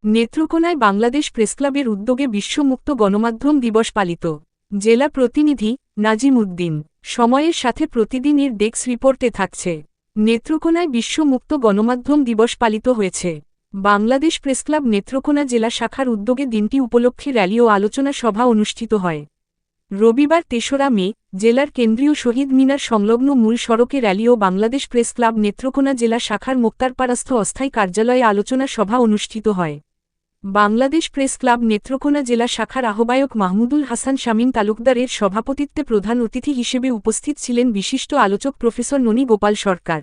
নেত্রকোনায় বাংলাদেশ প্রেসক্লাবের উদ্যোগে বিশ্ব মুক্ত গণমাধ্যম দিবস পালিত। জেলা প্রতিনিধি নাজিম উদ্দিন। সময়ের সাথে প্রতিদিন এর ডেস্ক রিপোর্টে থাকছে। নেত্রকোনায় বিশ্ব মুক্ত গণমাধ্যম দিবস পালিত হয়েছে। বাংলাদেশ প্রেসক্লাব নেত্রকোনা জেলা শাখার উদ্যোগে দিনটি উপলক্ষে র্যালি ও আলোচনা সভা অনুষ্ঠিত হয়। রবিবার ৩রা মে জেলার কেন্দ্রীয় শহীদ মিনার সংলগ্ন মূল সড়কে র্যালি ও বাংলাদেশ প্রেস ক্লাব নেত্রকোনা জেলা শাখার মোক্তারপাড়াস্থ অস্থায়ী কার্যালয়ে আলোচনা সভা অনুষ্ঠিত হয়। বাংলাদেশ প্রেস ক্লাব নেত্রকোনা জেলা শাখার আহ্বায়ক মাহমুদুল হাসান শামীম তালুকদারের সভাপতিত্বে প্রধান অতিথি হিসেবে উপস্থিত ছিলেন বিশিষ্ট আলোচক প্রফেসর ননী গোপাল সরকার।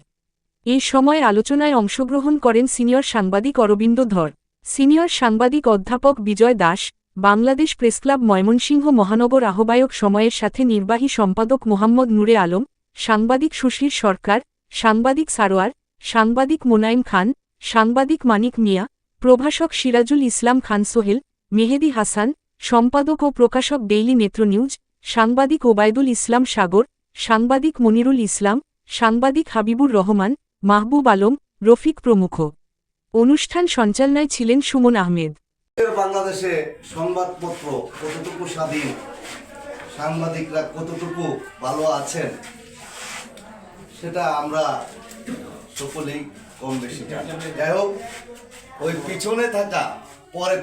এ সময় আলোচনায় অংশগ্রহণ করেন সিনিয়র সাংবাদিক অরবিন্দ ধর, সিনিয়র সাংবাদিক অধ্যাপক বিজয় দাস, বাংলাদেশ প্রেসক্লাব ময়মনসিংহ মহানগর আহ্বায়ক সময়ের সাথে নির্বাহী সম্পাদক মোহাম্মদ নূরে আলম, সাংবাদিক সুশীর সরকার, সাংবাদিক সারোয়ার, সাংবাদিক মোনায়েম খান, সাংবাদিক মানিক মিয়া, প্রভাষক সিরাজুল ইসলাম খান সোহেল, মেহেদী হাসান, সম্পাদক ও প্রকাশক ডেইলি নেত্র নিউজ, সাংবাদিক ওবায়দুল ইসলাম সাগর, সাংবাদিক মনিরুল ইসলাম, সাংবাদিক হাবিবুর রহমান, মাহবুব আলম, রফিক প্রমুখ। অনুষ্ঠান সঞ্চালনায় ছিলেন সুমন আহমেদ। বাংলাদেশে সংবাদপত্র কতটুকু স্বাধীন, সাংবাদিকরা কতটুকু ভালো আছেন, সেটা আমরা সকলেই কম বেশি জানি। যাই হোক, ওই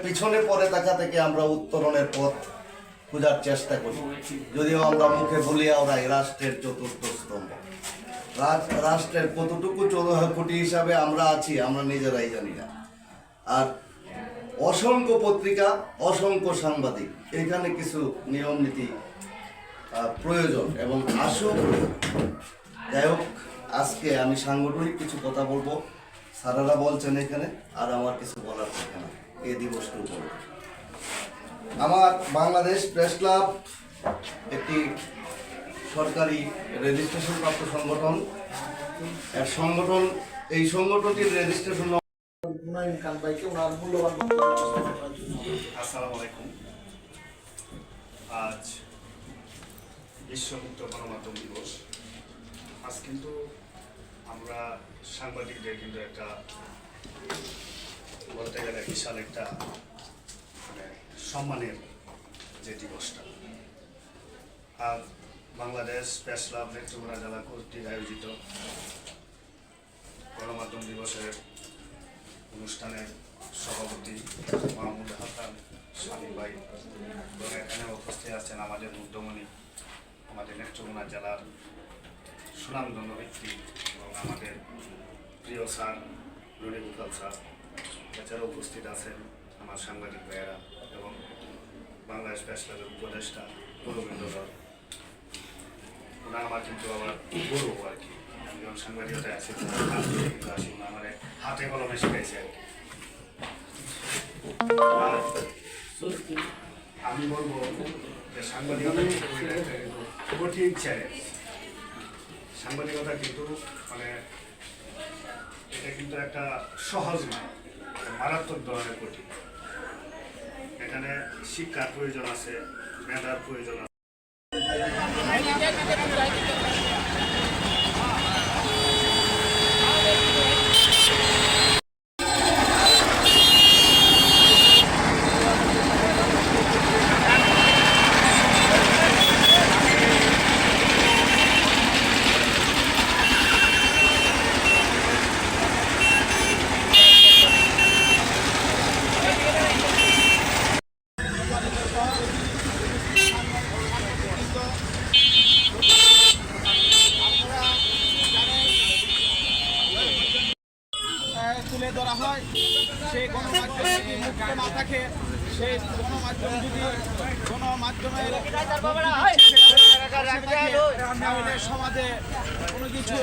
পিছনে পরে থাকা থেকে আমরা উত্তরণের পথ খোঁজার চেষ্টা করি। যদিও আমরা মুখে বলি আমরা এই রাষ্ট্রের চতুর্থ স্তম্ভ, রাষ্ট্রের কতটুকু কোটি হিসাবে আমরা আছি আমরা নিজেরাই জানি না। আর অসংখ্য পত্রিকা, অসংখ্য সাংবাদিক, এখানে কিছু নিয়ম নীতি প্রয়োজন এবং আসুক। যাই হোক, আজকে আমি সাংগঠনিক কিছু কথা বলবো, স্যারেরা বলছেন এখানে, আর আমার কিছু বলার থাকে না এই দিবসটির উপরে। আমার বাংলাদেশ প্রেস ক্লাব একটি সরকারি রেজিস্ট্রেশন প্রাপ্ত সংগঠন। এই সংগঠনটির রেজিস্ট্রেশন। আসসালামু আলাইকুম। আজ বিশ্ব মুক্ত গণমাধ্যম দিবস। আজ কিন্তু আমরা সাংবাদিকদের কিন্তু একটা বলতে গেলে বিশাল একটা মানে সম্মানের যে দিবসটা। আর বাংলাদেশ প্রেস ক্লাব নেত্রকোনা জেলা কর্তৃক আয়োজিত গণমাধ্যম দিবসের অনুষ্ঠানের সভাপতি মাহমুদ হাসান শামীম ভাই, এবং এখানে উপস্থিত আছেন আমাদের মুগ্ধমণি, আমাদের নেত্রকোনা জেলার সুনামধন্য ব্যক্তি এবং আমাদের প্রিয় স্যার ননী গোপাল স্যার। এছাড়াও উপস্থিত আছেন আমার সাংবাদিক ভাইয়েরা এবং বাংলাদেশ প্রেস ক্লাবের উপদেষ্টা অরবিন্দ ধর। ওনারা আমার কিন্তু আবার গৌরব আর কি, আমি যখন সাংবাদিকতায় আছি কিন্তু আসি না, আমার হাতে কলমে শিখাইছে আর কি। আমি বলবো যে সাংবাদিকতা কঠিন চ্যালেঞ্জ। সাংবাদিকতা কিন্তু মানে এটা কিন্তু একটা সহজ নয়, মারাত্মক ধরনের কঠিন। এখানে শিক্ষার প্রয়োজন আছে, মেধার প্রয়োজন আছে। তুলে ধরা হয়, সেই গণমাধ্যম যদি মুক্ত না থাকে, সেই গণমাধ্যম যদি গণমাধ্যমের তাহলে সমাজে কোনো কিছু